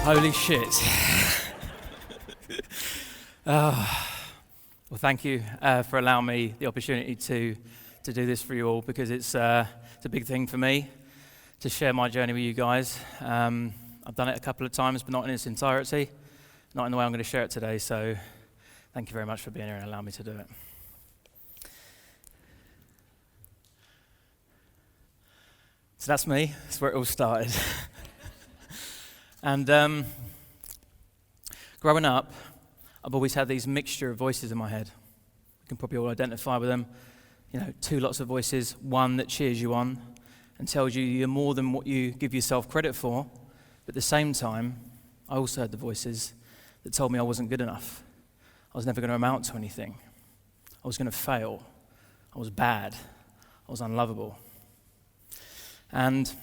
Holy shit. Well, thank you for allowing me the opportunity to do this for you all, because it's a big thing for me to share my journey with you guys. I've done it a couple of times, but not in its entirety, not in the way I'm going to share it today, so thank you very much for being here and allowing me to do it. So that's me. That's where it all started. And growing up, I've always had these mixture of voices in my head. You can probably all identify with them. You know, two lots of voices. One that cheers you on and tells you you're more than what you give yourself credit for. But at the same time, I also had the voices that told me I wasn't good enough. I was never going to amount to anything. I was going to fail. I was bad. I was unlovable. And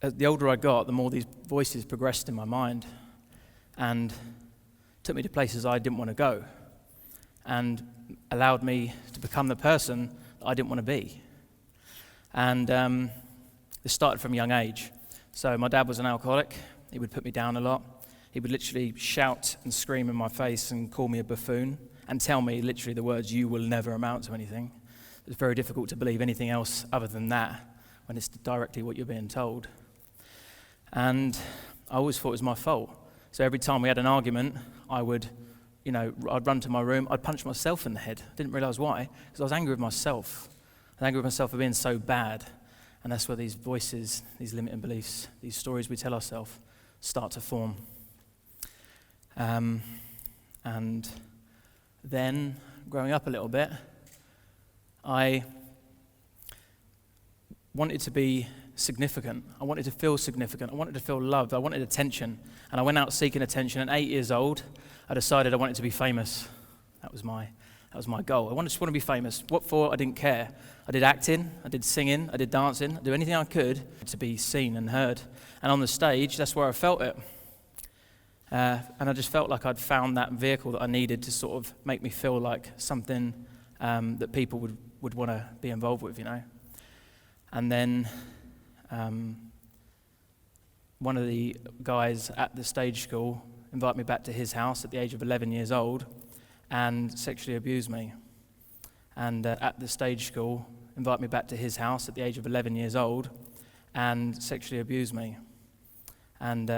the older I got, the more these voices progressed in my mind and took me to places I didn't want to go and allowed me to become the person that I didn't want to be. And this started from a young age. So my dad was an alcoholic. He would put me down a lot. He would literally shout and scream in my face and call me a buffoon and tell me literally the words, "You will never amount to anything." It was very difficult to believe anything else other than that when it's directly what you're being told. And I always thought it was my fault. So every time we had an argument, I'd run to my room, I'd punch myself in the head. I didn't realize why, because I was angry with myself. I was angry with myself for being so bad. And that's where these voices, these limiting beliefs, these stories we tell ourselves start to form. And then, growing up a little bit, I wanted to be significant. I wanted to feel significant. I wanted to feel loved. I wanted attention. And I went out seeking attention. At 8 years old, I decided I wanted to be famous. That was my goal. I just want to be famous. What for? I didn't care. I did acting, I did singing, I did dancing, I did anything I could to be seen and heard. And on the stage, that's where I felt it. And I just felt like I'd found that vehicle that I needed to sort of make me feel like something that people would want to be involved with, you know. And then one of the guys at the stage school invited me back to his house at the age of 11 years old and sexually abused me. And at the stage school, invited me back to his house at the age of 11 years old and sexually abused me. And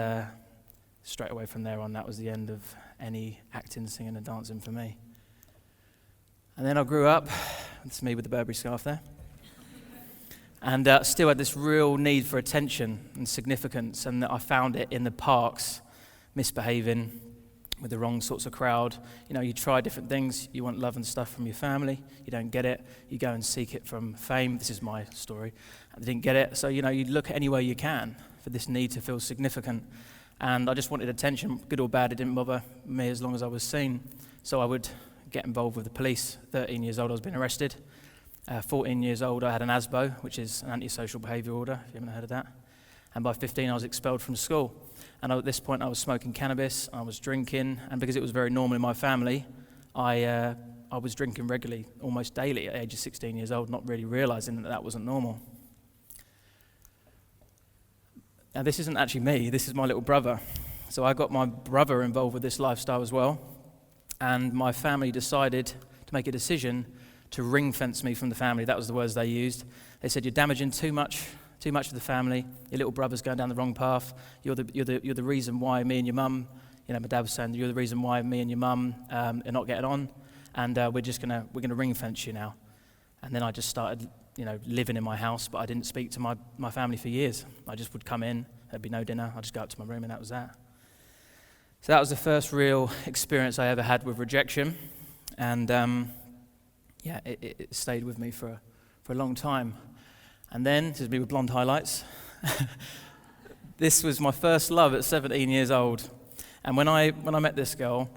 straight away from there on, that was the end of any acting, singing and dancing for me. And then I grew up, it's me with the Burberry scarf there, and still had this real need for attention and significance, and I found it in the parks, misbehaving with the wrong sorts of crowd. You know, you try different things, you want love and stuff from your family, you don't get it, you go and seek it from fame. This is my story. I didn't get it, so you look anywhere you can for this need to feel significant. And I just wanted attention, good or bad, it didn't bother me as long as I was seen. So I would get involved with the police. 13 years old, I was being arrested. 14 years old, I had an ASBO, which is an antisocial behaviour order, if you haven't heard of that. And by 15, I was expelled from school. And at this point, I was smoking cannabis, I was drinking, and because it was very normal in my family, I was drinking regularly, almost daily at the age of 16 years old, not really realising that wasn't normal. Now, this isn't actually me, this is my little brother. So I got my brother involved with this lifestyle as well, and my family decided to make a decision to ring fence me from the family. That was the words they used. They said, "You're damaging too much of the family. Your little brother's going down the wrong path. You're the reason why me and your mum," my dad was saying, "You're the reason why me and your mum are not getting on, and we're gonna ring fence you now." And then I just started, living in my house, but I didn't speak to my family for years. I just would come in, there'd be no dinner, I'd just go up to my room, and that was that. So that was the first real experience I ever had with rejection, and it stayed with me for a long time. And then, this is me with blonde highlights, this was my first love at 17 years old. And when I met this girl,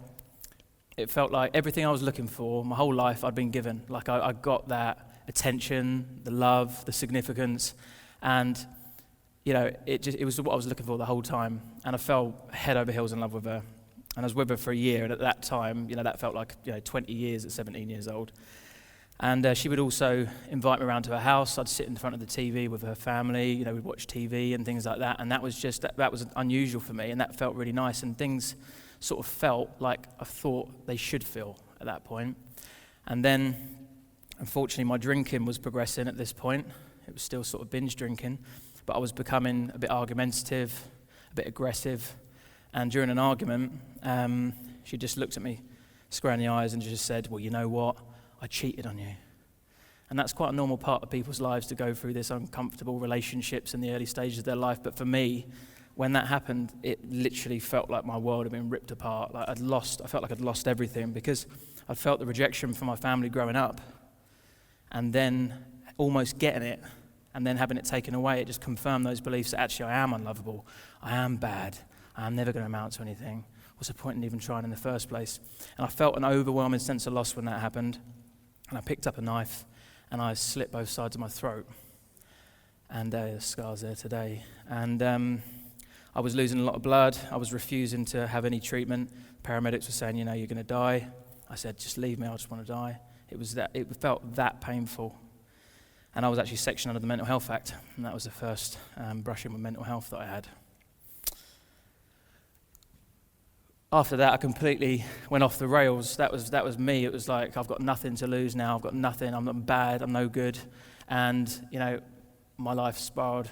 it felt like everything I was looking for, my whole life I'd been given. Like I got that attention, the love, the significance, and it was what I was looking for the whole time. And I fell head over heels in love with her. And I was with her for a year, and at that time, that felt like 20 years at 17 years old. And she would also invite me around to her house. I'd sit in front of the TV with her family. We'd watch TV and things like that. And that was just, that was unusual for me, and that felt really nice. And things sort of felt like I thought they should feel at that point. And then, unfortunately, my drinking was progressing at this point. It was still sort of binge drinking, but I was becoming a bit argumentative, a bit aggressive. And during an argument, she just looked at me square in the eyes and just said, "Well, you know what? I cheated on you." And that's quite a normal part of people's lives, to go through this uncomfortable relationships in the early stages of their life. But for me, when that happened, it literally felt like my world had been ripped apart. Like I felt like I'd lost everything, because I'd felt the rejection from my family growing up, and then almost getting it, and then having it taken away. It just confirmed those beliefs that actually I am unlovable, I am bad, I am never going to amount to anything. What's the point in even trying in the first place? And I felt an overwhelming sense of loss when that happened. And I picked up a knife and I slit both sides of my throat. And there's scars there today. And I was losing a lot of blood. I was refusing to have any treatment. Paramedics were saying, you're going to die. I said, just leave me, I just want to die. It felt that painful. And I was actually sectioned under the Mental Health Act. And that was the first brushing with mental health that I had. After that, I completely went off the rails. That was me. It was like, I've got nothing to lose now. I've got nothing. I'm not bad. I'm no good. And, my life spiraled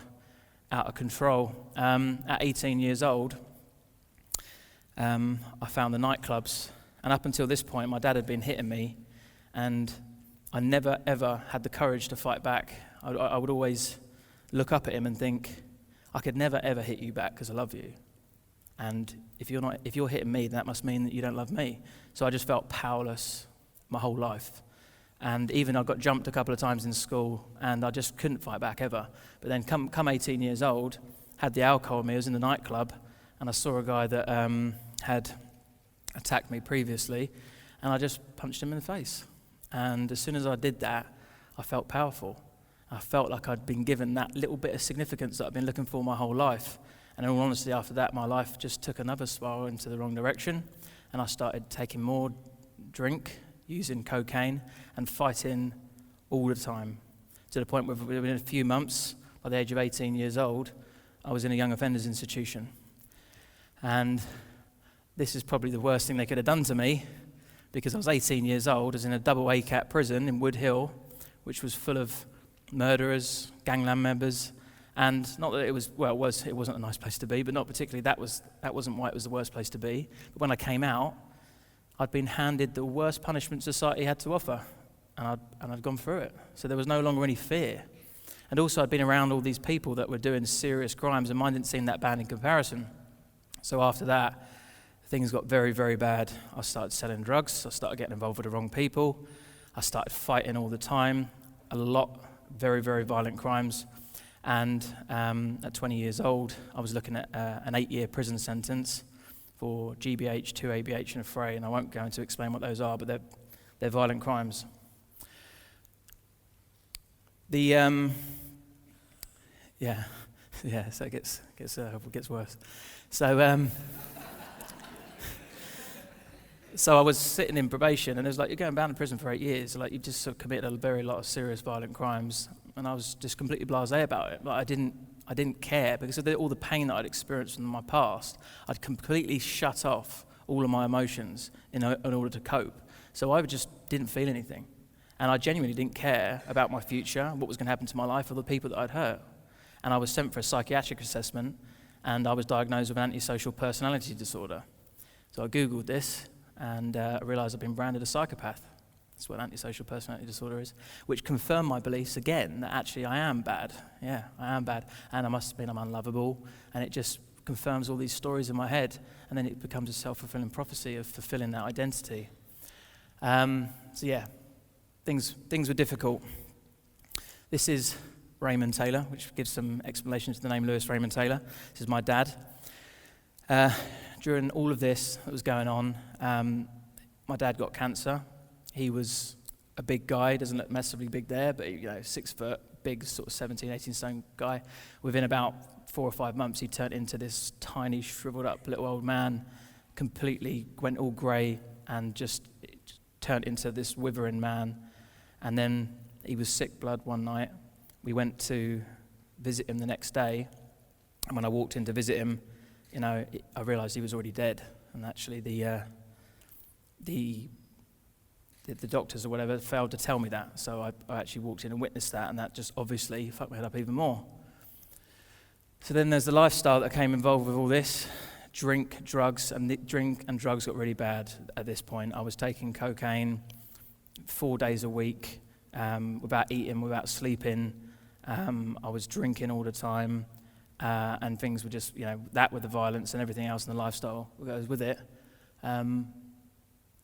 out of control. At 18 years old, I found the nightclubs. And up until this point, my dad had been hitting me. And I never, ever had the courage to fight back. I would always look up at him and think, I could never, ever hit you back because I love you. And if you're hitting me, that must mean that you don't love me. So I just felt powerless my whole life. And even I got jumped a couple of times in school, and I just couldn't fight back ever. But then come 18 years old, had the alcohol in me, I was in the nightclub, and I saw a guy that had attacked me previously, and I just punched him in the face. And as soon as I did that, I felt powerful. I felt like I'd been given that little bit of significance that I've been looking for my whole life. And in all honesty, after that, my life just took another spiral into the wrong direction, and I started taking more drink, using cocaine, and fighting all the time, to the point where within a few months, by the age of 18 years old, I was in a young offenders institution. And this is probably the worst thing they could have done to me, because I was 18 years old, I was in a double ACAT prison in Wood Hill, which was full of murderers, gangland members. And not that it wasn't a nice place to be, but not particularly, that wasn't why it was the worst place to be. But when I came out, I'd been handed the worst punishment society had to offer, and I'd gone through it. So there was no longer any fear. And also I'd been around all these people that were doing serious crimes, and mine didn't seem that bad in comparison. So after that, things got very, very bad. I started selling drugs, I started getting involved with the wrong people, I started fighting all the time, a lot, very, very violent crimes. And at 20 years old, I was looking at an 8-year prison sentence for GBH, 2 ABH, and a fray. And I won't go into explain what those are, but they're violent crimes. So it gets worse. So I was sitting in probation, and it was like, you're going bound to prison for 8 years. Like, you just sort of committed a very lot of serious violent crimes. And I was just completely blasé about it. Like, I didn't care, because of all the pain that I'd experienced from my past. I'd completely shut off all of my emotions in order to cope. So I just didn't feel anything. And I genuinely didn't care about my future, what was going to happen to my life, or the people that I'd hurt. And I was sent for a psychiatric assessment, and I was diagnosed with an antisocial personality disorder. So I Googled this, and I realised I'd been branded a psychopath. That's what antisocial personality disorder is, which confirmed my beliefs again that actually I am bad. Yeah, I am bad, and I must have been I'm unlovable, and it just confirms all these stories in my head, and then it becomes a self-fulfilling prophecy of fulfilling that identity. Things were difficult. This is Raymond Taylor, which gives some explanation to the name Lewis Raymond Taylor. This is my dad. During all of this that was going on, my dad got cancer. He was a big guy, doesn't look massively big there, but 6 foot, big sort of 17, 18 stone guy. Within about 4 or 5 months, he turned into this tiny, shriveled up little old man, completely went all grey, and just turned into this withering man. And then he was sick blood one night. We went to visit him the next day. And when I walked in to visit him, I realised he was already dead. And actually the doctors or whatever failed to tell me that. So I actually walked in and witnessed that, and that just obviously fucked my head up even more. So then there's the lifestyle that came involved with all this. Drink, drugs, and the drink and drugs got really bad at this point. I was taking cocaine 4 days a week, without eating, without sleeping. I was drinking all the time, and things were just, that with the violence and everything else and the lifestyle that goes with it.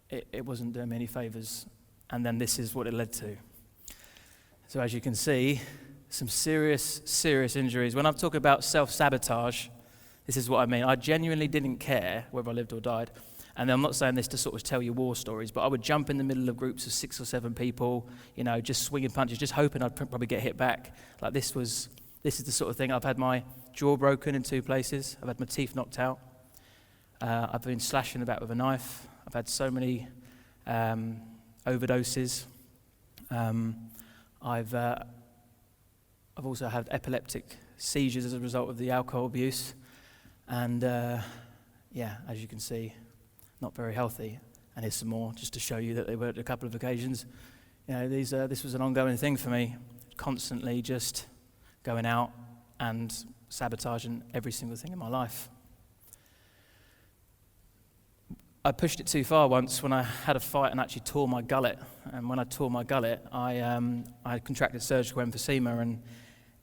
It wasn't doing me any favours, and then this is what it led to. So as you can see, some serious injuries. When I'm talking about self-sabotage, this is what I mean. I genuinely didn't care whether I lived or died. And I'm not saying this to sort of tell you war stories, but I would jump in the middle of groups of 6 or 7 people, just swinging punches, just hoping I'd probably get hit back. Like this is the sort of thing. I've had my jaw broken in 2 places. I've had my teeth knocked out. I've been slashed in the back with a knife. I've had so many overdoses. I've also had epileptic seizures as a result of the alcohol abuse. And as you can see, not very healthy. And here's some more, just to show you that they were at a couple of occasions. This was an ongoing thing for me, constantly just going out and sabotaging every single thing in my life. I pushed it too far once when I had a fight and actually tore my gullet. And when I tore my gullet, I contracted surgical emphysema, and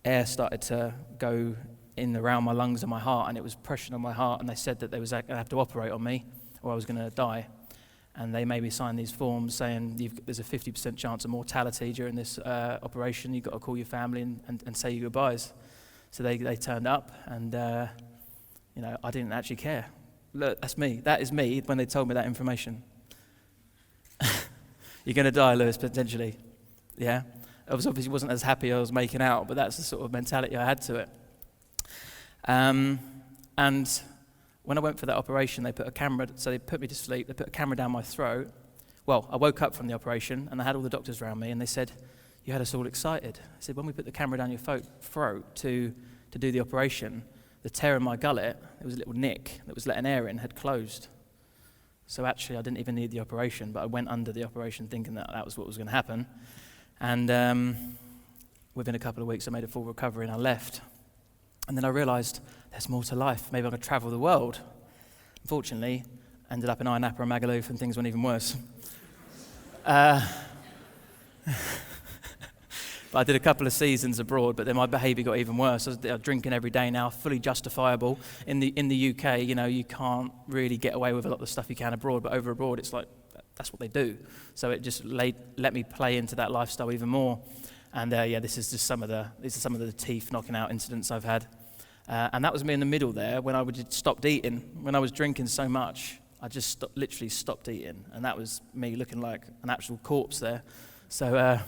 air started to go in around my lungs and my heart, and it was pressuring on my heart, and they said that they was going to have to operate on me or I was going to die. And they made me sign these forms saying there's a 50% chance of mortality during this operation. You've got to call your family and say your goodbyes. So they turned up, and I didn't actually care. Look, that's me. That is me when they told me that information. You're going to die, Lewis, potentially. Yeah? I obviously wasn't as happy as I was making out, but that's the sort of mentality I had to it. And when I went for that operation, they put a camera, so they put me to sleep, they put a camera down my throat. Well, I woke up from the operation, and I had all the doctors around me, and they said, you had us all excited. I said, when we put the camera down your throat to do the operation, the tear in my gullet, there was a little nick that was letting air in, had closed. So actually, I didn't even need the operation, but I went under the operation thinking that was what was going to happen. And within a couple of weeks, I made a full recovery, and I left. And then I realised there's more to life. Maybe I could travel the world. Unfortunately, ended up in Ayia Napa and Magaluf, and things went even worse. But I did a couple of seasons abroad, but then my behaviour got even worse. I was drinking every day now, fully justifiable. In the UK, you can't really get away with a lot of the stuff you can abroad, but over abroad, it's like, that's what they do. So it just let me play into that lifestyle even more. And this is just some of the teeth knocking out incidents I've had. And that was me in the middle there when I just stopped eating. When I was drinking so much, I just literally stopped eating. And that was me looking like an actual corpse there. So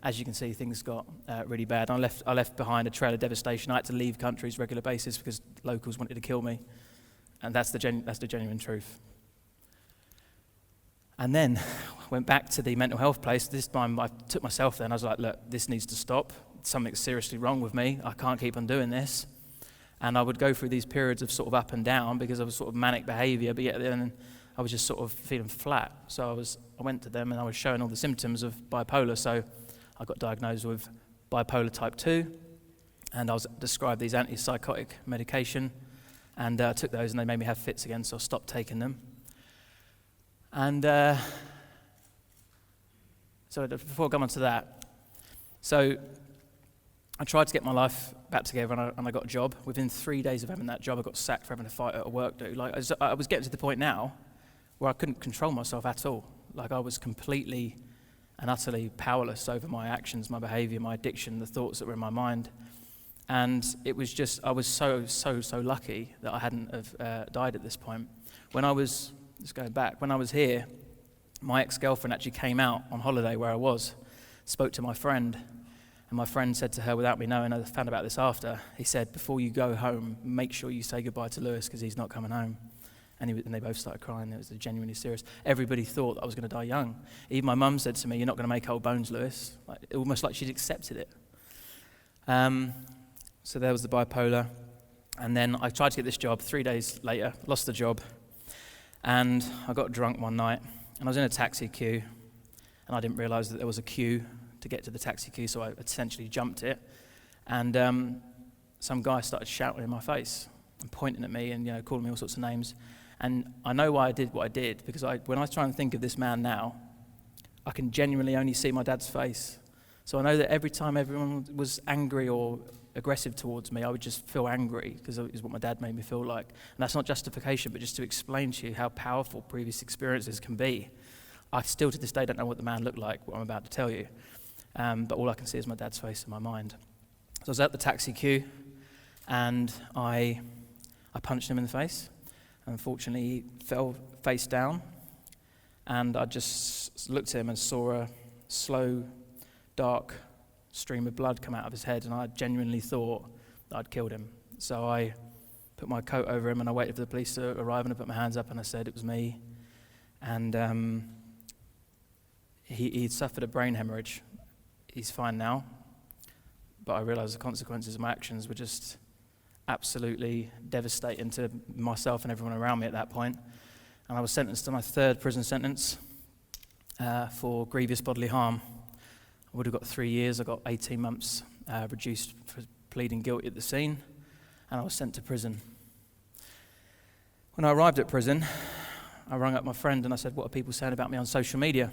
as you can see, things got really bad. I left behind a trail of devastation. I had to leave countries regular basis because locals wanted to kill me. And that's the genuine truth. And then went back to the mental health place. This time I took myself there and I was like, look, this needs to stop. Something's seriously wrong with me. I can't keep on doing this. And I would go through these periods of sort of up and down because I was sort of manic behaviour, but yet then I was just sort of feeling flat. So I went to them and I was showing all the symptoms of bipolar. So I got diagnosed with bipolar type 2, and I was prescribed these antipsychotic medication, and I took those and they made me have fits again, so I stopped taking them. And so before I come on to that, so I tried to get my life back together, and I got a job. Within 3 days of having that job, I got sacked for having a fight at a work do. Like I was getting to the point now where I couldn't control myself at all. Like I was completely and utterly powerless over my actions, my behavior, my addiction, the thoughts that were in my mind. And it was just, I was so lucky that I hadn't have died at this point. When I was here, my ex-girlfriend actually came out on holiday where I was, spoke to my friend, and my friend said to her, without me knowing, I found about this after, he said, before you go home, make sure you say goodbye to Lewis because he's not coming home. And they both started crying. It was genuinely serious. Everybody thought that I was going to die young. Even my mum said to me, "You're not going to make old bones, Lewis." Almost like she'd accepted it. So there was the bipolar. And then I tried to get this job. 3 days later, lost the job. And I got drunk one night. And I was in a taxi queue. And I didn't realise that there was a queue to get to the taxi queue, so I essentially jumped it. And some guy started shouting in my face and pointing at me and calling me all sorts of names. And I know why I did what I did, because when I try and think of this man now, I can genuinely only see my dad's face. So I know that every time everyone was angry or aggressive towards me, I would just feel angry, because it was what my dad made me feel like. And that's not justification, but just to explain to you how powerful previous experiences can be. I still to this day don't know what the man looked like, what I'm about to tell you. But all I can see is my dad's face in my mind. So I was at the taxi queue, and I punched him in the face. Unfortunately, he fell face down, and I just looked at him and saw a slow, dark stream of blood come out of his head, and I genuinely thought that I'd killed him. So I put my coat over him, and I waited for the police to arrive, and I put my hands up, and I said it was me. And he'd suffered a brain hemorrhage. He's fine now, but I realised the consequences of my actions were just absolutely devastating to myself and everyone around me at that point. And I was sentenced to my third prison sentence for grievous bodily harm. I would have got 3 years. I got 18 months reduced for pleading guilty at the scene, and I was sent to prison. When I arrived at prison, I rang up my friend and I said, "What are people saying about me on social media?"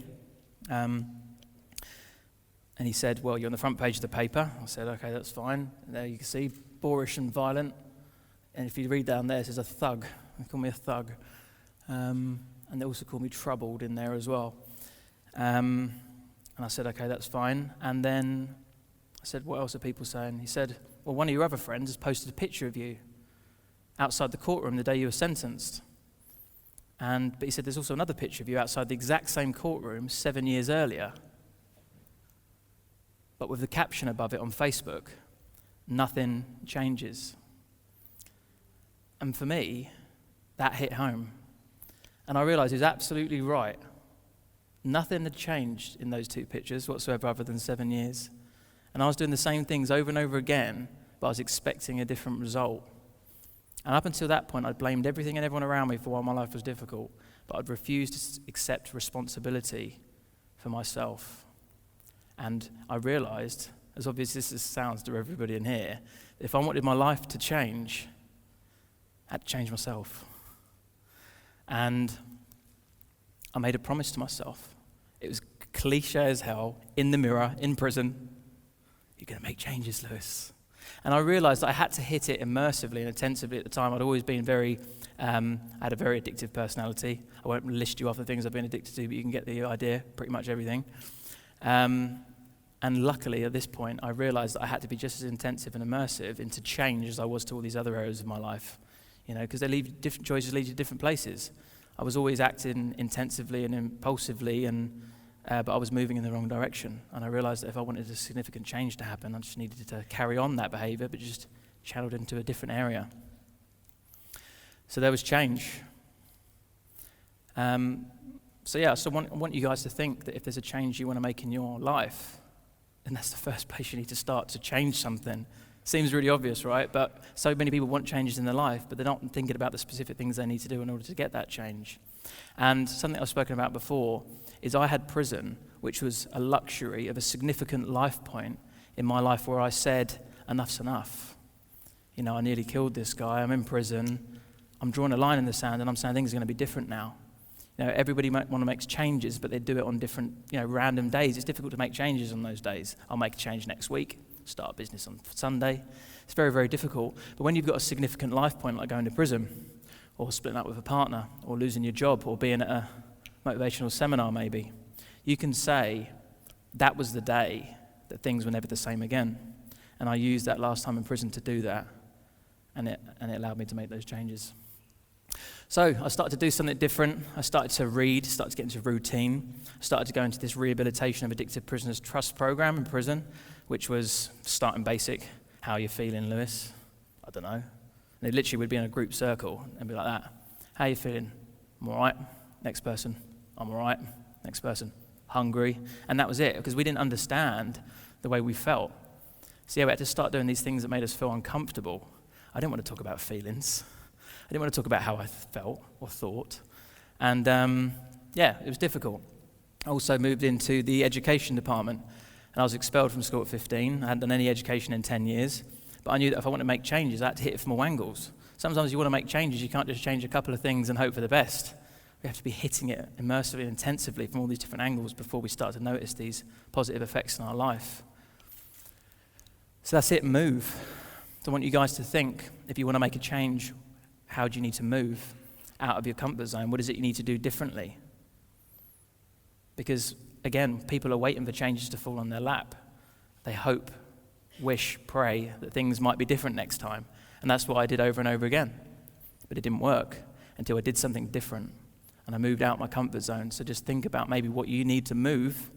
And he said, "Well, you're on the front page of the paper." I said, "Okay, that's fine." And there you can see, boorish and violent. And if you read down there, it says a thug. They call me a thug. And they also call me troubled in there as well. And I said, "Okay, that's fine." And then I said, "What else are people saying?" He said, "Well, one of your other friends has posted a picture of you outside the courtroom the day you were sentenced. But he said, there's also another picture of you outside the exact same courtroom 7 years earlier, but with the caption above it on Facebook, 'Nothing changes.'" And for me, that hit home. And I realised he was absolutely right. Nothing had changed in those two pictures whatsoever other than 7 years. And I was doing the same things over and over again, but I was expecting a different result. And up until that point, I'd blamed everything and everyone around me for why my life was difficult, but I'd refused to accept responsibility for myself. And I realised, as obvious as this sounds to everybody in here, if I wanted my life to change, I had to change myself. And I made a promise to myself. It was cliche as hell, in the mirror, in prison. "You're going to make changes, Lewis." And I realised that I had to hit it immersively and intensively at the time. I'd always been I had a very addictive personality. I won't list you off the things I've been addicted to, but you can get the idea, pretty much everything. And luckily, at this point, I realised that I had to be just as intensive and immersive into change as I was to all these other areas of my life. Because different choices lead to different places. I was always acting intensively and impulsively, but I was moving in the wrong direction. And I realised that if I wanted a significant change to happen, I just needed to carry on that behaviour, but just channeled into a different area. So there was change. So I want you guys to think that if there's a change you want to make in your life, then that's the first place you need to start to change something. Seems really obvious, right? But so many people want changes in their life, but they're not thinking about the specific things they need to do in order to get that change. And something I've spoken about before is I had prison, which was a luxury of a significant life point in my life where I said, enough's enough. I nearly killed this guy, I'm in prison, I'm drawing a line in the sand, and I'm saying things are going to be different now. Everybody might want to make changes, but they do it on different, random days. It's difficult to make changes on those days. I'll make a change next week, start a business on Sunday. It's very, very difficult. But when you've got a significant life point, like going to prison, or splitting up with a partner, or losing your job, or being at a motivational seminar maybe, you can say, that was the day that things were never the same again. And I used that last time in prison to do that, and it allowed me to make those changes. So I started to do something different. I started to read, started to get into routine. I started to go into this rehabilitation of addicted prisoners trust program in prison, which was starting basic. How are you feeling, Lewis? I don't know. And it literally would be in a group circle and be like that. How are you feeling? I'm all right. Next person. I'm all right. Next person. Hungry. And that was it, because we didn't understand the way we felt. So yeah, we had to start doing these things that made us feel uncomfortable. I didn't want to talk about feelings. I didn't want to talk about how I felt or thought. And it was difficult. I also moved into the education department, and I was expelled from school at 15. I hadn't done any education in 10 years. But I knew that if I wanted to make changes, I had to hit it from all angles. Sometimes you want to make changes, you can't just change a couple of things and hope for the best. We have to be hitting it immersively and intensively from all these different angles before we start to notice these positive effects in our life. So that's it, move. So I want you guys to think, if you want to make a change, how do you need to move out of your comfort zone? What is it you need to do differently? Because, again, people are waiting for changes to fall on their lap. They hope, wish, pray that things might be different next time. And that's what I did over and over again. But it didn't work until I did something different. And I moved out my comfort zone. So just think about maybe what you need to move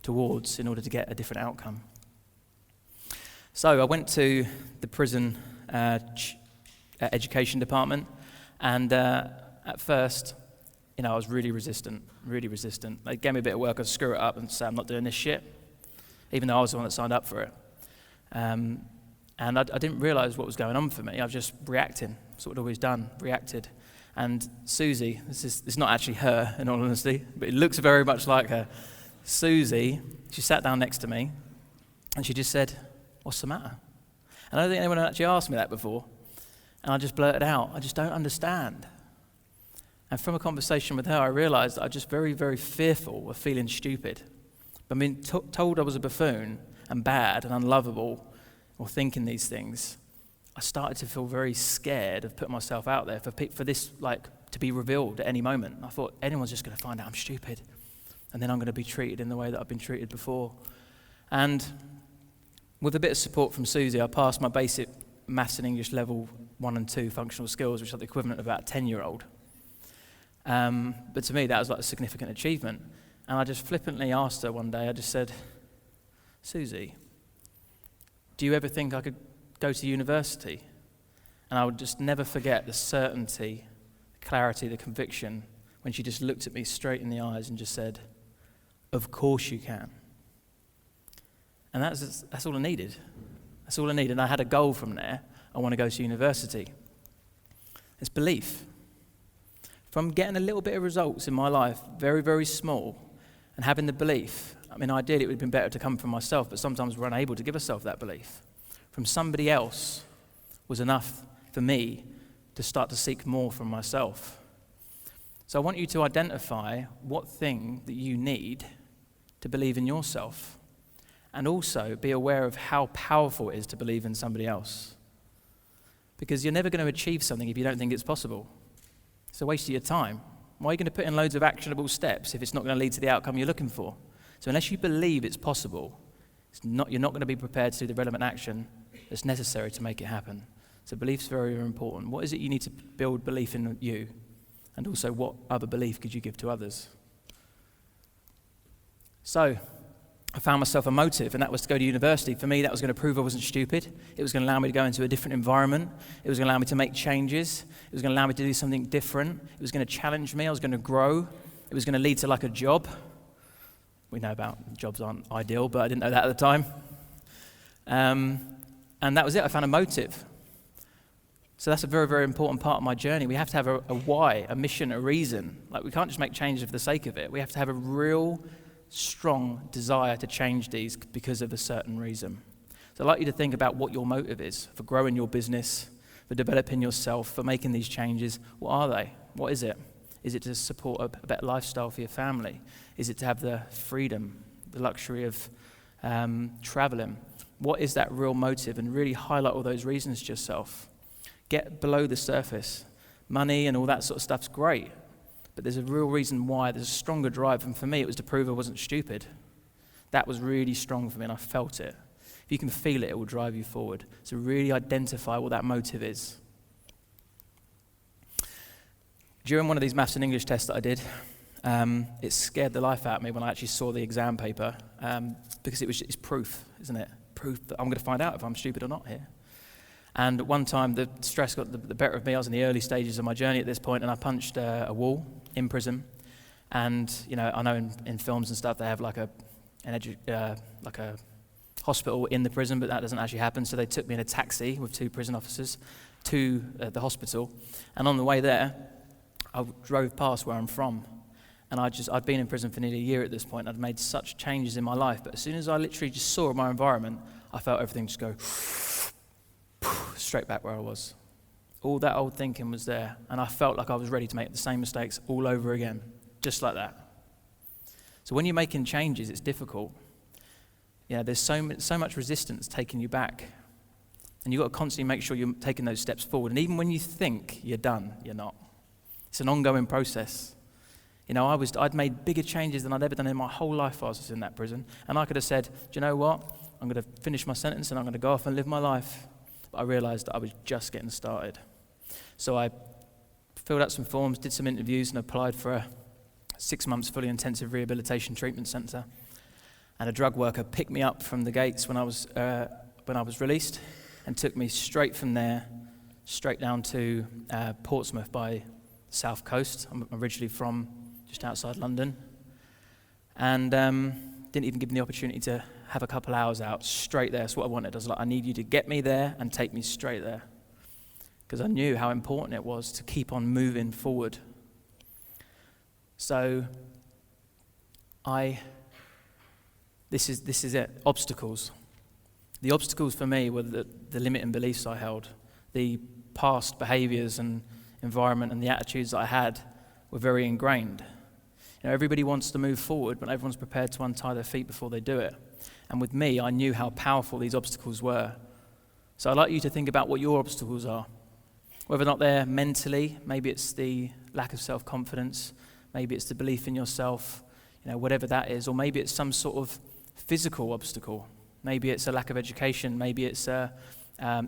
towards in order to get a different outcome. So I went to the prison education department, and at first, I was really resistant. They gave me a bit of work, I'd screw it up and say, I'm not doing this shit, even though I was the one that signed up for it. And I didn't realize what was going on for me. I was just reacting. That's what I'd always done, reacted. And Susie, it's not actually her, in all honesty, but it looks very much like her. Susie, she sat down next to me, and she just said, "What's the matter?" And I don't think anyone had actually asked me that before. And I just blurted out, "I just don't understand." And from a conversation with her, I realized that I was just very, very fearful of feeling stupid. But being told I was a buffoon and bad and unlovable, or thinking these things, I started to feel very scared of putting myself out there for this to be revealed at any moment. I thought, anyone's just going to find out I'm stupid, and then I'm going to be treated in the way that I've been treated before. And with a bit of support from Susie, I passed my basic maths and English level 1 and 2 functional skills, which are the equivalent of about a 10-year-old. But to me, that was like a significant achievement. And I just flippantly asked her one day, I just said, "Susie, do you ever think I could go to university?" And I would just never forget the certainty, the clarity, the conviction when she just looked at me straight in the eyes and just said, "Of course you can." And that's all I needed. That's all I needed. And I had a goal from there. I want to go to university. It's belief. From getting a little bit of results in my life, very, very small, and having the belief, ideally it would have been better to come from myself, but sometimes we're unable to give ourselves that belief. From somebody else was enough for me to start to seek more from myself. So I want you to identify what thing that you need to believe in yourself, and also be aware of how powerful it is to believe in somebody else. Because you're never going to achieve something if you don't think it's possible. It's a waste of your time. Why are you going to put in loads of actionable steps if it's not going to lead to the outcome you're looking for? So unless you believe it's possible, you're not going to be prepared to do the relevant action that's necessary to make it happen. So belief's very, very important. What is it you need to build belief in you? And also, what other belief could you give to others? So I found myself a motive, and that was to go to university. For me, that was going to prove I wasn't stupid. It was going to allow me to go into a different environment. It was going to allow me to make changes. It was going to allow me to do something different. It was going to challenge me. I was going to grow. It was going to lead to a job. We know about jobs aren't ideal, but I didn't know that at the time. And that was it. I found a motive. So that's a very, very important part of my journey. We have to have a why, a mission, a reason. We can't just make changes for the sake of it. We have to have a real strong desire to change these because of a certain reason. So I'd like you to think about what your motive is for growing your business, for developing yourself, for making these changes. What are they? What is it? Is it to support a better lifestyle for your family? Is it to have the freedom, the luxury of traveling? What is that real motive? And really highlight all those reasons to yourself. Get below the surface. Money and all that sort of stuff's great, but there's a real reason why. There's a stronger drive, and for me it was to prove I wasn't stupid. That was really strong for me, and I felt it. If you can feel it, it will drive you forward. So really identify what that motive is. During one of these maths and English tests that I did, it scared the life out of me when I actually saw the exam paper, because it's proof, isn't it? Proof that I'm going to find out if I'm stupid or not here. And one time, the stress got the better of me. I was in the early stages of my journey at this point, and I punched a wall in prison. And, I know in films and stuff, they have like a hospital in the prison, but that doesn't actually happen. So they took me in a taxi with 2 prison officers to the hospital. And on the way there, I drove past where I'm from. And I'd been in prison for nearly a year at this point. I'd made such changes in my life. But as soon as I literally just saw my environment, I felt everything just go straight back where I was. All that old thinking was there. And I felt like I was ready to make the same mistakes all over again, just like that. So when you're making changes, it's difficult. There's so much resistance taking you back. And you've got to constantly make sure you're taking those steps forward. And even when you think you're done, you're not. It's an ongoing process. I'd made bigger changes than I'd ever done in my whole life while I was in that prison. And I could have said, do you know what? I'm going to finish my sentence and I'm going to go off and live my life. But I realized that I was just getting started. So I filled out some forms, did some interviews, and applied for a 6 months fully intensive rehabilitation treatment centre. And a drug worker picked me up from the gates when I was released and took me straight from there, straight down to Portsmouth by the south coast. I'm originally from just outside London. And didn't even give me the opportunity to have a couple hours out, straight there. That's what I wanted. I was like, I need you to get me there and take me straight there. Because I knew how important it was to keep on moving forward. So this is it, obstacles. The obstacles for me were the limiting beliefs I held. The past behaviors and environment and the attitudes that I had were very ingrained. Everybody wants to move forward, but everyone's prepared to untie their feet before they do it. And with me, I knew how powerful these obstacles were. So I'd like you to think about what your obstacles are. Whether or not they're mentally, maybe it's the lack of self-confidence, maybe it's the belief in yourself, whatever that is, or maybe it's some sort of physical obstacle. Maybe it's a lack of education, maybe it's an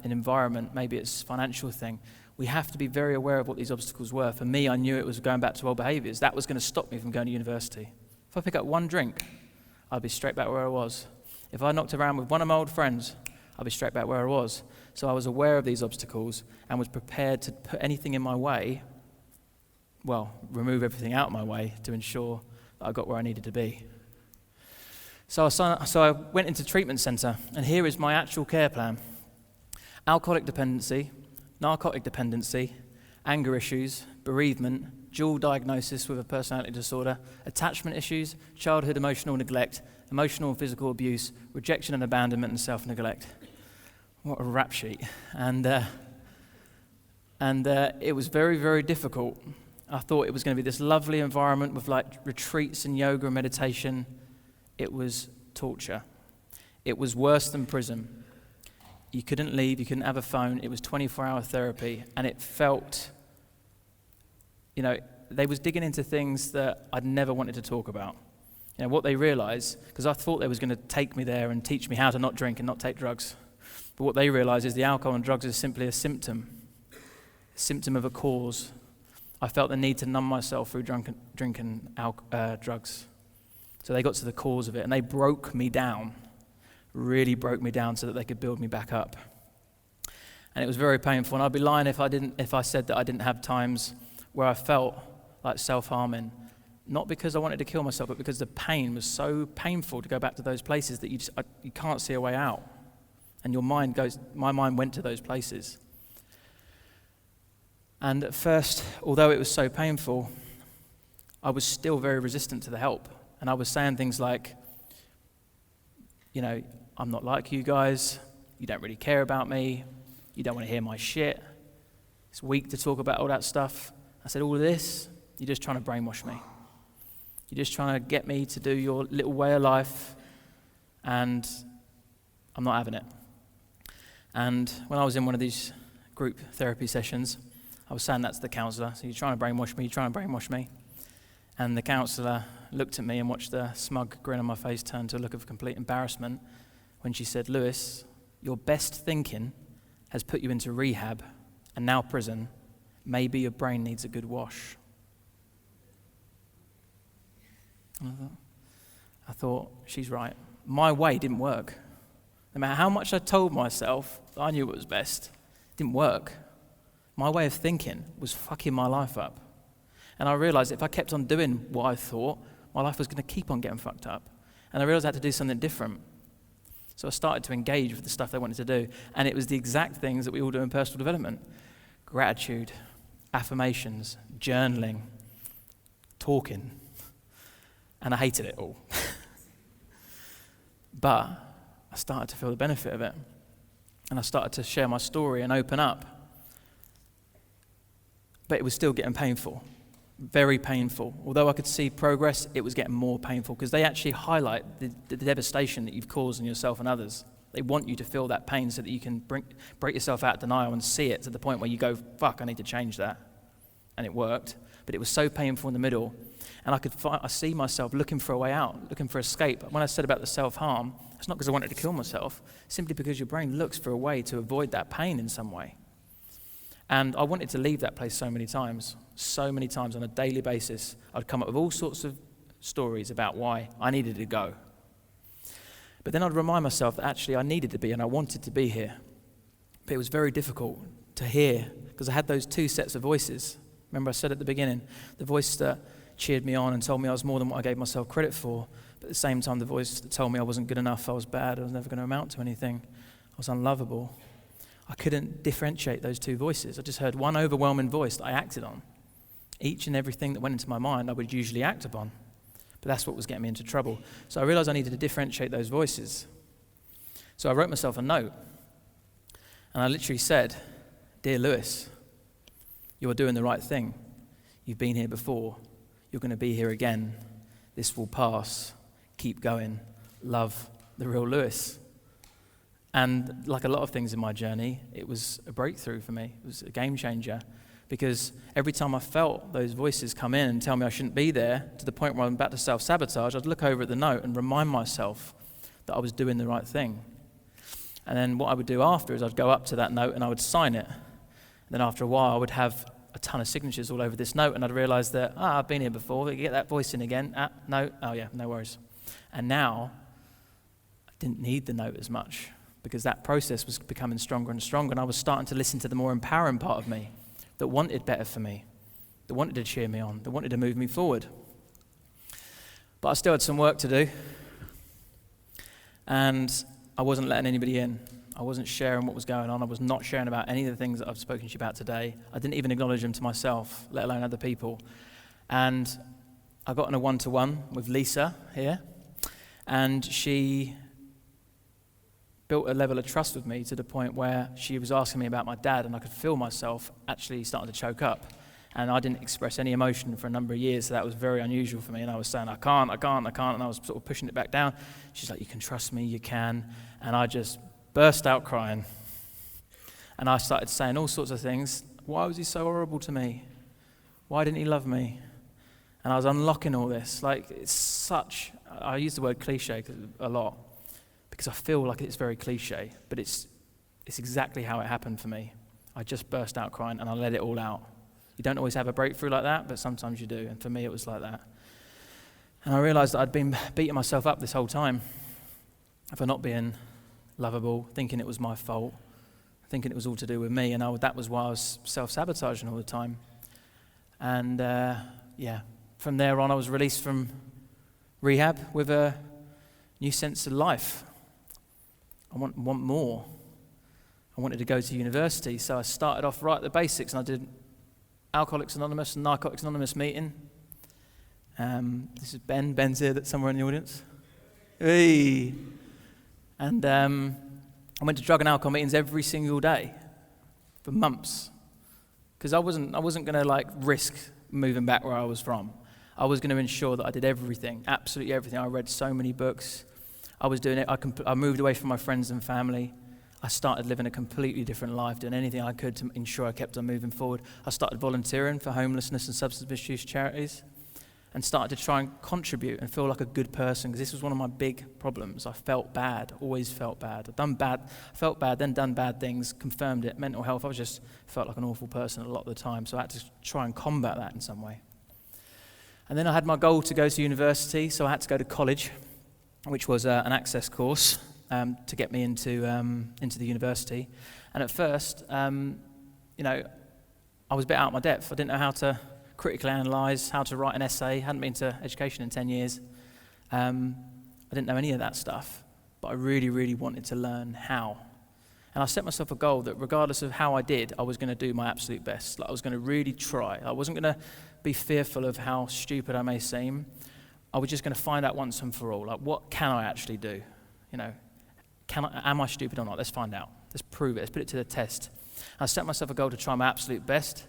environment, maybe it's a financial thing. We have to be very aware of what these obstacles were. For me, I knew it was going back to old behaviors. That was going to stop me from going to university. If I pick up one drink, I'd be straight back where I was. If I knocked around with one of my old friends, I'd be straight back where I was. So I was aware of these obstacles and was prepared to put anything in my way, remove everything out of my way to ensure that I got where I needed to be. So I went into treatment centre, and here is my actual care plan. Alcoholic dependency, narcotic dependency, anger issues, bereavement, dual diagnosis with a personality disorder, attachment issues, childhood emotional neglect, emotional and physical abuse, rejection and abandonment, and self-neglect. What a rap sheet. And it was very, very difficult. I thought it was going to be this lovely environment with retreats and yoga and meditation. It was torture. It was worse than prison. You couldn't leave, you couldn't have a phone. It was 24-hour therapy, and it felt, they was digging into things that I'd never wanted to talk about. What they realized, because I thought they was going to take me there and teach me how to not drink and not take drugs. But what they realized is the alcohol and drugs is simply a symptom of a cause. I felt the need to numb myself through drinking drugs. So they got to the cause of it, and they broke me down, really broke me down so that they could build me back up. And it was very painful, and I'd be lying if I said that I didn't have times where I felt like self-harming, not because I wanted to kill myself, but because the pain was so painful to go back to those places that you can't see a way out. And my mind went to those places. And at first, although it was so painful, I was still very resistant to the help. And I was saying things like, I'm not like you guys, you don't really care about me, you don't want to hear my shit, it's weak to talk about all that stuff. I said, all of this, you're just trying to brainwash me. You're just trying to get me to do your little way of life, and I'm not having it. And when I was in one of these group therapy sessions, I was saying that to the counsellor, so you're trying to brainwash me. And the counsellor looked at me and watched the smug grin on my face turn to a look of complete embarrassment when she said, Lewis, your best thinking has put you into rehab and now prison. Maybe your brain needs a good wash. I thought, she's right. My way didn't work. No matter how much I told myself that I knew what was best, It didn't work. My way of thinking was fucking my life up. And I realized if I kept on doing what I thought, my life was going to keep on getting fucked up. And I realized I had to do something different. So I started to engage with the stuff they wanted to do. And it was the exact things that we all do in personal development. Gratitude, affirmations, journaling, talking. And I hated it all. But I started to feel the benefit of it. And I started to share my story and open up. But it was still getting painful, very painful. Although I could see progress, it was getting more painful because they actually highlight the devastation that you've caused on yourself and others. They want you to feel that pain so that you can break yourself out of denial and see it to the point where you go, fuck, I need to change that. And it worked. But it was so painful in the middle. And I see myself looking for a way out, looking for escape. When I said about the self-harm, it's not because I wanted to kill myself, simply because your brain looks for a way to avoid that pain in some way. And I wanted to leave that place so many times on a daily basis. I'd come up with all sorts of stories about why I needed to go. But then I'd remind myself that actually I needed to be and I wanted to be here. But it was very difficult to hear because I had those two sets of voices. Remember I said at the beginning, the voice that cheered me on and told me I was more than what I gave myself credit for. But at the same time, the voice that told me I wasn't good enough, I was bad, I was never going to amount to anything, I was unlovable. I couldn't differentiate those two voices. I just heard one overwhelming voice that I acted on. Each and everything that went into my mind, I would usually act upon. But that's what was getting me into trouble. So I realized I needed to differentiate those voices. So I wrote myself a note. And I literally said, "Dear Lewis, you are doing the right thing. You've been here before. You're going to be here again. This will pass. Keep going. Love, the real Lewis." And like a lot of things in my journey, it was a breakthrough for me. It was a game changer because every time I felt those voices come in and tell me I shouldn't be there to the point where I'm about to self-sabotage, I'd look over at the note and remind myself that I was doing the right thing. And then what I would do after is I'd go up to that note and I would sign it. And then after a while, I would have a ton of signatures all over this note and I'd realize that, I've been here before. You get that voice in again. No, oh yeah, no worries. And now I didn't need the note as much, because that process was becoming stronger and stronger, and I was starting to listen to the more empowering part of me that wanted better for me, that wanted to cheer me on, that wanted to move me forward. But I still had some work to do, and I wasn't letting anybody in. I wasn't sharing what was going on. I was not sharing about any of the things that I've spoken to you about today. I didn't even acknowledge them to myself, let alone other people. And I got in a one-to-one with Lisa here, and she built a level of trust with me to the point where she was asking me about my dad, and I could feel myself actually starting to choke up. And I didn't express any emotion for a number of years, so that was very unusual for me. And I was saying, I can't, and I was sort of pushing it back down. She's like, "You can trust me, you can." And I just burst out crying. And I started saying all sorts of things. Why was he so horrible to me? Why didn't he love me? And I was unlocking all this. Like, it's such, I use the word cliche a lot, because I feel like it's very cliche, but it's exactly how it happened for me. I just burst out crying and I let it all out. You don't always have a breakthrough like that, but sometimes you do, and for me it was like that. And I realized that I'd been beating myself up this whole time for not being lovable, thinking it was my fault, thinking it was all to do with me, and that was why I was self-sabotaging all the time. And from there on I was released from rehab with a new sense of life. I want more. I wanted to go to university, so I started off right at the basics, and I did Alcoholics Anonymous and Narcotics Anonymous meeting. This is Ben. Ben's here, that's somewhere in the audience. Hey. And I went to drug and alcohol meetings every single day for months, because I wasn't going to risk moving back where I was from. I was going to ensure that I did everything, absolutely everything. I read so many books. I was doing it. I moved away from my friends and family. I started living a completely different life, doing anything I could to ensure I kept on moving forward. I started volunteering for homelessness and substance misuse charities, and started to try and contribute and feel like a good person, because this was one of my big problems. I felt bad, always felt bad. Felt bad, then done bad things, confirmed it. Mental health, I just felt like an awful person a lot of the time, so I had to try and combat that in some way. And then I had my goal to go to university, so I had to go to college, which was an access course. to get me into the university. And at first, you know, I was a bit out of my depth. I didn't know how to critically analyse, how to write an essay. Hadn't been to education in 10 years. I didn't know any of that stuff, but I really, really wanted to learn how. And I set myself a goal that regardless of how I did, I was going to do my absolute best. Like, I was going to really try. I wasn't going to be fearful of how stupid I may seem. I was just going to find out once and for all, like, what can I actually do? You know, am I stupid or not? Let's find out. Let's prove it. Let's put it to the test. I set myself a goal to try my absolute best.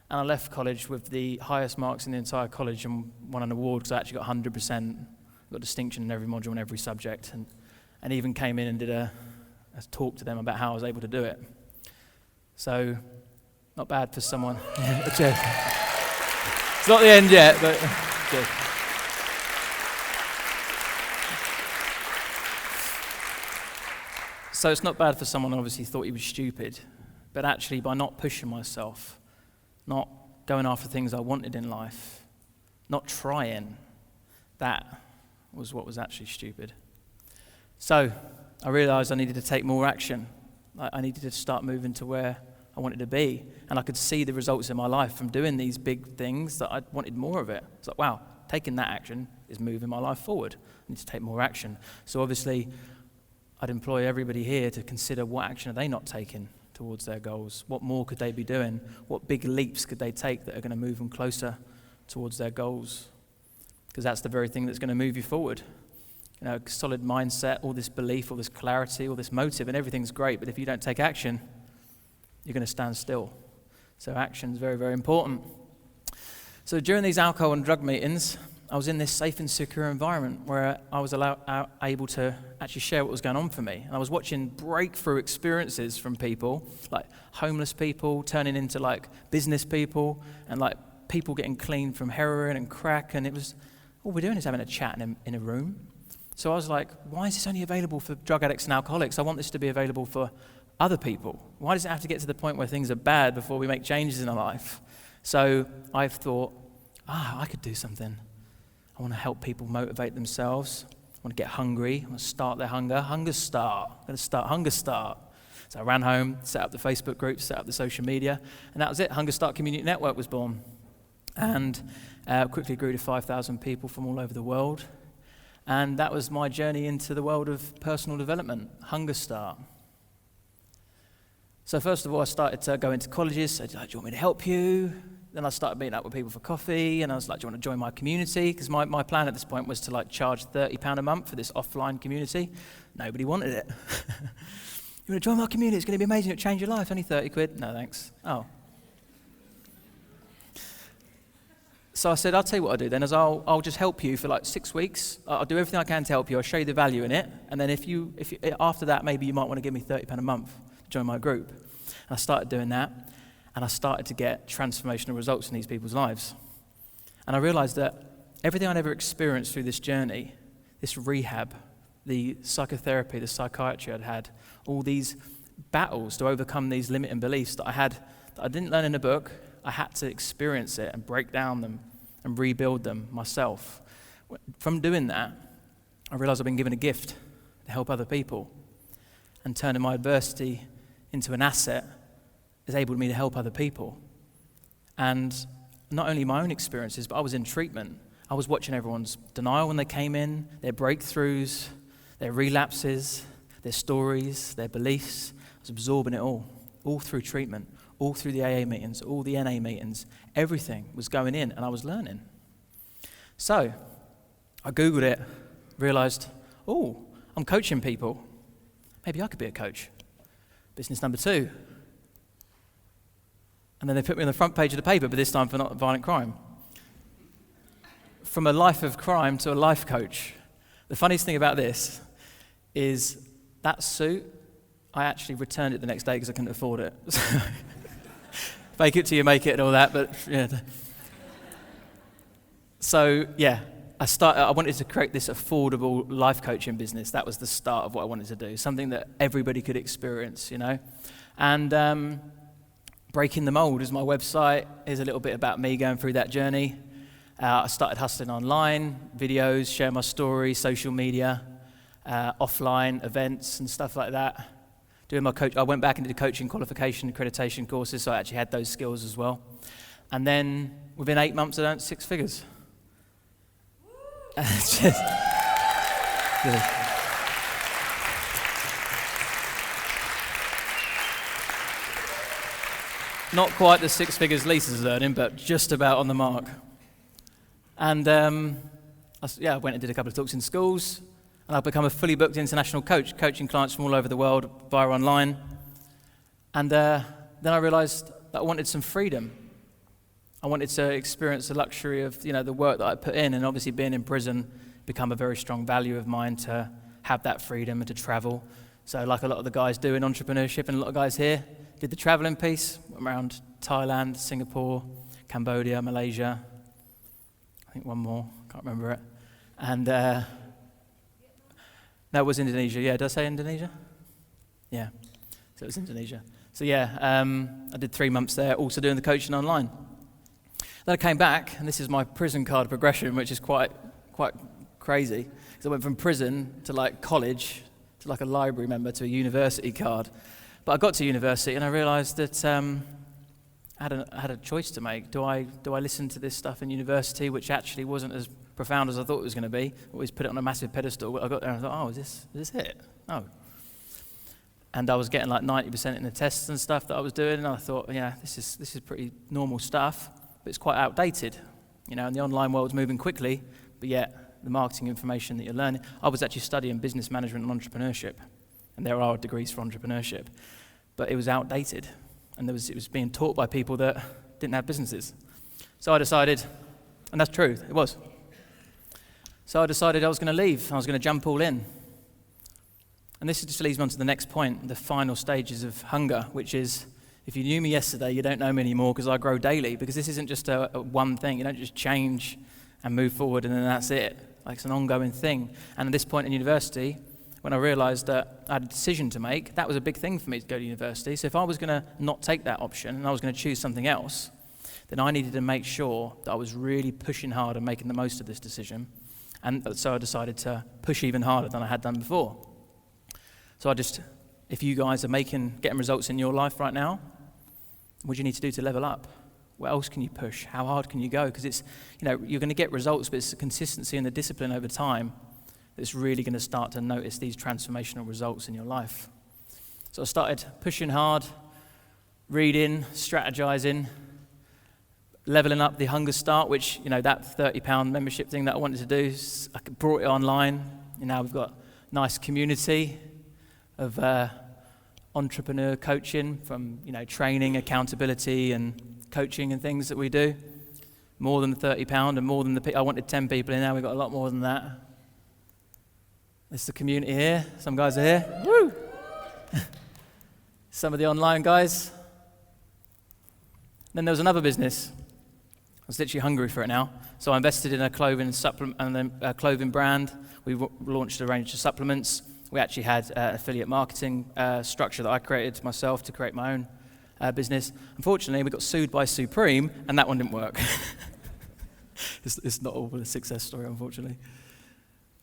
And I left college with the highest marks in the entire college and won an award because I actually got 100%, got distinction in every module and every subject, and even came in and did a talk to them about how I was able to do it. So, not bad for someone. It's not the end yet, but good. So it's not bad for someone who obviously thought he was stupid, but actually by not pushing myself, not going after things I wanted in life, not trying, that was what was actually stupid. So I realised I needed to take more action. I needed to start moving to where I wanted to be. And I could see the results in my life from doing these big things that I wanted more of it. It's like, wow, taking that action is moving my life forward. I need to take more action. So obviously, I'd employ everybody here to consider what action are they not taking towards their goals? What more could they be doing? What big leaps could they take that are going to move them closer towards their goals? Because that's the very thing that's going to move you forward. You know, solid mindset, all this belief, all this clarity, all this motive, and everything's great, but if you don't take action, you're going to stand still. So action's very, very important. So during these alcohol and drug meetings, I was in this safe and secure environment where I was able to actually share what was going on for me. And I was watching breakthrough experiences from people, like homeless people turning into like business people, and like people getting clean from heroin and crack, and it was, all we're doing is having a chat in a room. So I was like, why is this only available for drug addicts and alcoholics? I want this to be available for other people. Why does it have to get to the point where things are bad before we make changes in our life? So I've thought, I could do something. I want to help people motivate themselves. I want to get hungry. I want to start their hunger. Hunger Start. I'm going to start Hunger Start. So I ran home, set up the Facebook group, set up the social media, and that was it. Hunger Start Community Network was born. And quickly grew to 5,000 people from all over the world. And that was my journey into the world of personal development, Hunger Start. So first of all, I started to go into colleges. I said, do you want me to help you? Then I started meeting up with people for coffee, and I was like, do you want to join my community? Because my plan at this point was to like charge £30 a month for this offline community. Nobody wanted it. You want to join my community? It's going to be amazing. It'll change your life. Only 30 quid. No, thanks. Oh. So I said, I'll tell you what I'll do then, is I'll just help you for like 6 weeks. I'll do everything I can to help you. I'll show you the value in it. And then if you after that, maybe you might want to give me £30 a month to join my group. And I started doing that. And I started to get transformational results in these people's lives. And I realized that everything I'd ever experienced through this journey, this rehab, the psychotherapy, the psychiatry I'd had, all these battles to overcome these limiting beliefs that I didn't learn in a book, I had to experience it and break down them and rebuild them myself. From doing that, I realized I've been given a gift to help other people, and turning my adversity into an asset has enabled me to help other people. And not only my own experiences, but I was in treatment. I was watching everyone's denial when they came in, their breakthroughs, their relapses, their stories, their beliefs. I was absorbing it all through treatment, all through the AA meetings, all the NA meetings. Everything was going in, and I was learning. So I Googled it, realized, I'm coaching people. Maybe I could be a coach. Business number 2. And then they put me on the front page of the paper, but this time for not violent crime. From a life of crime to a life coach. The funniest thing about this is that suit, I actually returned it the next day because I couldn't afford it. Fake it till you make it and all that, but yeah. So yeah, I wanted to create this affordable life coaching business. That was the start of what I wanted to do, something that everybody could experience, you know. And Breaking the Mold is my website. Here's a little bit about me going through that journey. I started hustling online, videos, share my story, social media. offline events and stuff like that. I went back and did coaching qualification accreditation courses, so I actually had those skills as well. And then within 8 months, I earned 6 figures. It's just, not quite the 6 figures Lisa's earning, but just about on the mark. And I went and did a couple of talks in schools, and I've become a fully booked international coach, coaching clients from all over the world via online. And then I realized that I wanted some freedom. I wanted to experience the luxury of, the work that I put in, and obviously being in prison become a very strong value of mine to have that freedom and to travel. So like a lot of the guys do in entrepreneurship, and a lot of guys here did the traveling piece, went around Thailand, Singapore, Cambodia, Malaysia, I think one more, can't remember it. And that was Indonesia. Yeah, did I say Indonesia? Yeah, so it was Indonesia. So yeah, I did 3 months there, also doing the coaching online. Then I came back, and this is my prison card progression, which is quite crazy. So I went from prison to like college, to like a library member, to a university card. But I got to university and I realised that I had a choice to make. Do I listen to this stuff in university, which actually wasn't as profound as I thought it was going to be? Always put it on a massive pedestal. I got there and I thought, is this it? Oh. And I was getting like 90% in the tests and stuff that I was doing, and I thought, yeah, this is pretty normal stuff, but it's quite outdated. And the online world's moving quickly, but yet the marketing information that you're learning. I was actually studying business management and entrepreneurship, and there are degrees for entrepreneurship, but it was outdated, and it was being taught by people that didn't have businesses. So I decided, and that's true, it was. So I decided I was going to leave. I was going to jump all in. And this just leads me on to the next point, the final stages of hunger, which is, if you knew me yesterday, you don't know me anymore, because I grow daily, because this isn't just a one thing. You don't just change and move forward and then that's it. Like, it's an ongoing thing. And at this point in university, when I realized that I had a decision to make, that was a big thing for me to go to university. So if I was going to not take that option and I was going to choose something else, then I needed to make sure that I was really pushing hard and making the most of this decision. And so I decided to push even harder than I had done before. So if you guys are getting results in your life right now, what do you need to do to level up? What else can you push? How hard can you go? Because it's, you're going to get results, but it's the consistency and the discipline over time that's really going to start to notice these transformational results in your life. So I started pushing hard, reading, strategizing, leveling up the Hunger Start, which, that £30 membership thing that I wanted to do, I brought it online. Now we've got a nice community of entrepreneur coaching, from training, accountability, and coaching and things that we do. More than the £30 and more than I wanted 10 people in. Now we've got a lot more than that. This is the community here. Some guys are here. Woo! Some of the online guys. Then there was another business. I was literally hungry for it now. So I invested in a clothing supplement and then a clothing brand. We launched a range of supplements. We actually had an affiliate marketing structure that I created myself to create my own business. Unfortunately, we got sued by Supreme, and that one didn't work. It's not all a success story, unfortunately.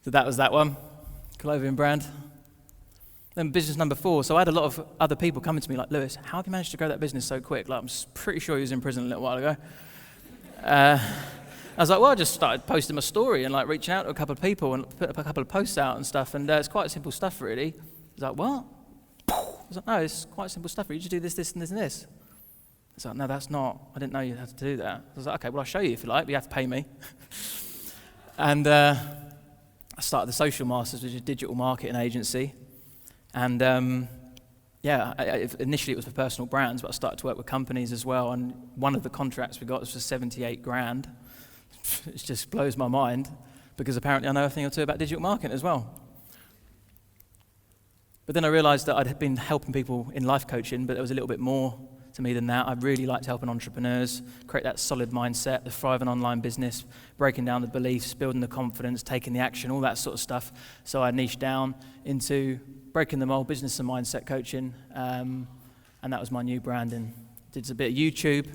So that was that one, clothing brand. Then business number 4. So I had a lot of other people coming to me like, Lewis, how have you managed to grow that business so quick? Like, I'm pretty sure he was in prison a little while ago. I was like, well, I just started posting my story and like reaching out to a couple of people and put up a couple of posts out and stuff, and it's quite simple stuff, really. He's like, what? I was like, no, it's quite simple stuff. You just do this, this, and this, and this. He's like, no, that's not. I didn't know you had to do that. I was like, okay, well, I'll show you if you like, but you have to pay me. And I started the Social Masters, which is a digital marketing agency. And initially it was for personal brands, but I started to work with companies as well. And one of the contracts we got was for 78 grand. It just blows my mind, because apparently I know a thing or two about digital marketing as well. But then I realized that I'd been helping people in life coaching, but there was a little bit more to me than that. I really liked helping entrepreneurs create that solid mindset, the thrive an online business, breaking down the beliefs, building the confidence, taking the action, all that sort of stuff. So I niched down into breaking the mold, business and mindset coaching, and that was my new branding. Did a bit of YouTube,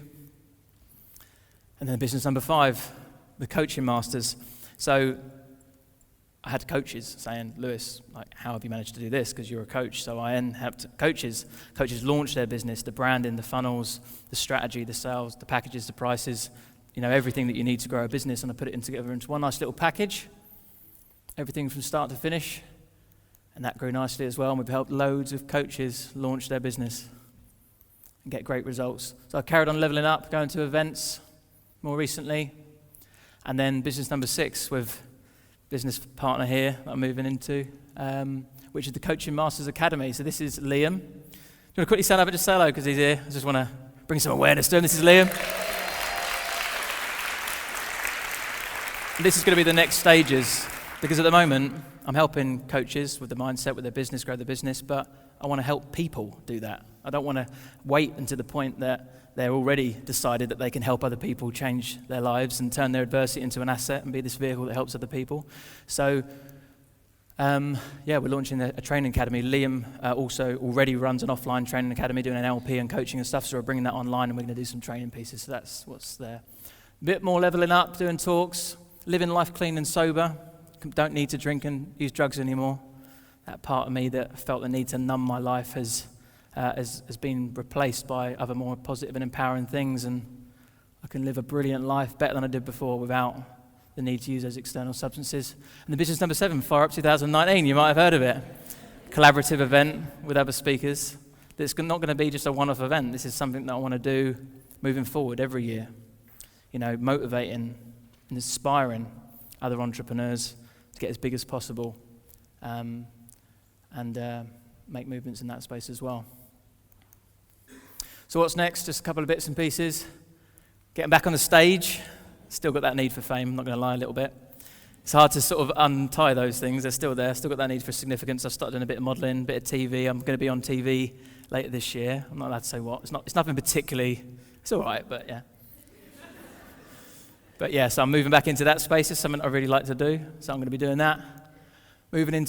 and then business number 5, the coaching masters. So I had coaches saying, Lewis, like, how have you managed to do this? Because you're a coach. So I then helped coaches launch their business, the branding, the funnels, the strategy, the sales, the packages, the prices, everything that you need to grow a business. And I put it together into one nice little package, everything from start to finish. And that grew nicely as well. And we've helped loads of coaches launch their business and get great results. So I carried on leveling up, going to events more recently. And then business number 6 with business partner here that I'm moving into, which is the Coaching Masters Academy. So this is Liam. Do you want to quickly stand up and just say hello because he's here? I just want to bring some awareness to him. This is Liam. This is going to be the next stages, because at the moment I'm helping coaches with the mindset, with their business, grow the business, but I want to help people do that. I don't want to wait until the point that they're already decided that they can help other people change their lives and turn their adversity into an asset and be this vehicle that helps other people. So, we're launching a training academy. Liam also already runs an offline training academy doing NLP and coaching and stuff, so we're bringing that online and we're going to do some training pieces. So that's what's there. A bit more leveling up, doing talks, living life clean and sober. Don't need to drink and use drugs anymore. That part of me that felt the need to numb my life has been replaced by other more positive and empowering things, and I can live a brilliant life better than I did before without the need to use those external substances. And the business number 7, FireUp 2019, you might have heard of it. Collaborative event with other speakers. It's not going to be just a one-off event. This is something that I want to do moving forward every year. Motivating and inspiring other entrepreneurs to get as big as possible and make movements in that space as well. So what's next? Just a couple of bits and pieces. Getting back on the stage. Still got that need for fame, I'm not going to lie a little bit. It's hard to sort of untie those things. They're still there. Still got that need for significance. I've started doing a bit of modelling, a bit of TV. I'm going to be on TV later this year. I'm not allowed to say what. It's nothing particularly. It's all right, but yeah. But yeah, so I'm moving back into that space. It's something I really like to do. So I'm going to be doing that. Moving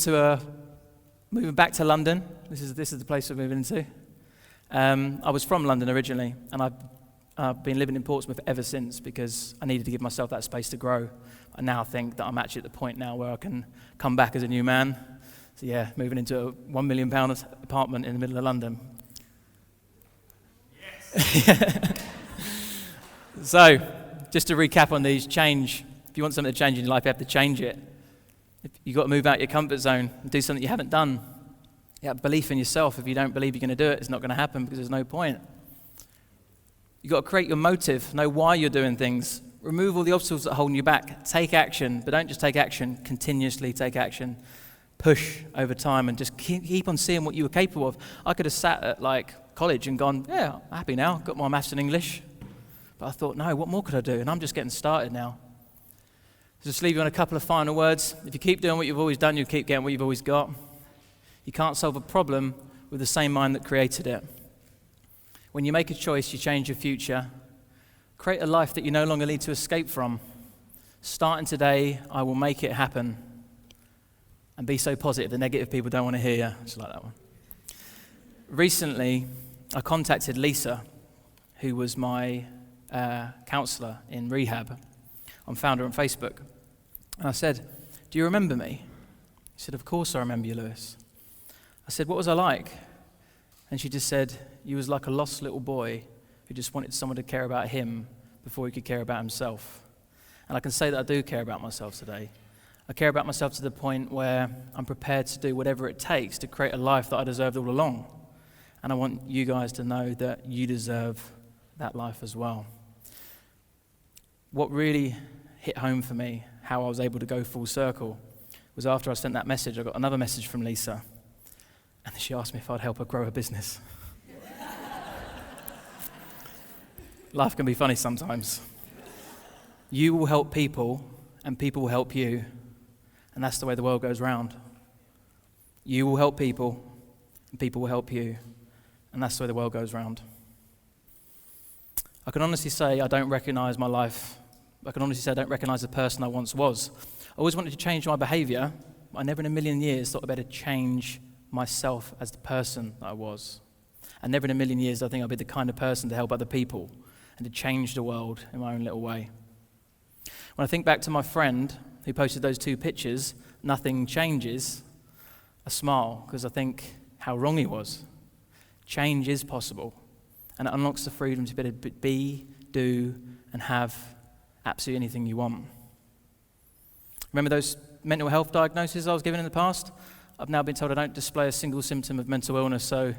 back to London. This is the place we're moving into. I was from London originally, and I've been living in Portsmouth ever since because I needed to give myself that space to grow. I now think that I'm actually at the point now where I can come back as a new man. So yeah, moving into a £1 million apartment in the middle of London. Yes. So, just to recap on these, change. If you want something to change in your life, you have to change it. You've got to move out your comfort zone and do something you haven't done. You have belief in yourself. If you don't believe you're going to do it, it's not going to happen because there's no point. You've got to create your motive, know why you're doing things. Remove all the obstacles that are holding you back. Take action, but don't just take action, continuously take action. Push over time and just keep on seeing what you were capable of. I could have sat at college and gone, yeah, I'm happy now, got my maths and English. But I thought, no, what more could I do? And I'm just getting started now. Just leave you on a couple of final words. If you keep doing what you've always done, you'll keep getting what you've always got. You can't solve a problem with the same mind that created it. When you make a choice, you change your future. Create a life that you no longer need to escape from. Starting today, I will make it happen. And be so positive, the negative people don't want to hear you. I just like that one. Recently, I contacted Lisa, who was my counsellor in rehab. I found her on Facebook. And I said, do you remember me? She said, of course I remember you, Lewis. I said, what was I like? And she just said, you was like a lost little boy who just wanted someone to care about him before he could care about himself. And I can say that I do care about myself today. I care about myself to the point where I'm prepared to do whatever it takes to create a life that I deserved all along. And I want you guys to know that you deserve that life as well. What really hit home for me, how I was able to go full circle, was after I sent that message, I got another message from Lisa. And she asked me if I'd help her grow her business. Life can be funny sometimes. You will help people, and people will help you. And that's the way the world goes round. You will help people, and people will help you. And that's the way the world goes round. I can honestly say I don't recognize my life. I can honestly say I don't recognize the person I once was. I always wanted to change my behavior, but I never in a million years thought I'd better change myself as the person that I was. And never in a million years I think I'll be the kind of person to help other people and to change the world in my own little way. When I think back to my friend who posted those 2 pictures, nothing changes, I smile because I think how wrong he was. Change is possible, and it unlocks the freedom to be able to be, do, and have absolutely anything you want. Remember those mental health diagnoses I was given in the past? I've now been told I don't display a single symptom of mental illness, so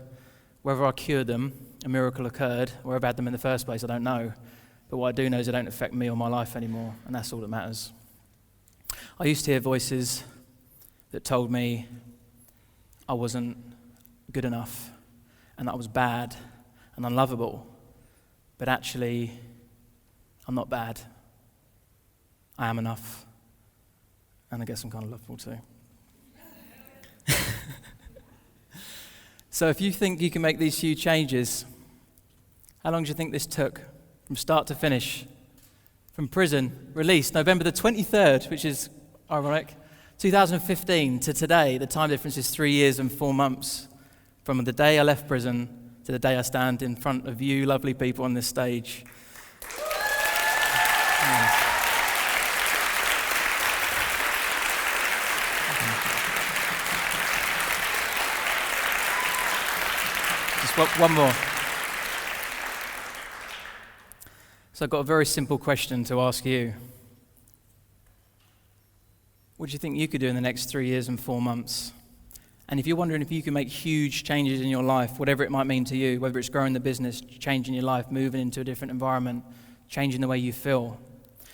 whether I cured them, a miracle occurred, or I've had them in the first place, I don't know. But what I do know is they don't affect me or my life anymore, and that's all that matters. I used to hear voices that told me I wasn't good enough, and that I was bad and unlovable. But actually, I'm not bad. I am enough. And I guess I'm kind of lovable too. So if you think you can make these huge changes, how long do you think this took from start to finish? From prison, released November the 23rd, which is ironic, 2015 to today, the time difference is 3 years and 4 months. From the day I left prison to the day I stand in front of you lovely people on this stage. Just one more. So I've got a very simple question to ask you. What do you think you could do in the next 3 years and 4 months? And if you're wondering if you can make huge changes in your life, whatever it might mean to you, whether it's growing the business, changing your life, moving into a different environment, changing the way you feel,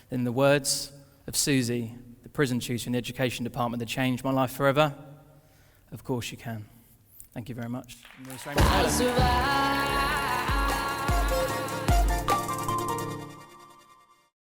then the words of Susie, the prison tutor in the education department that changed my life forever, of course you can. Thank you very much.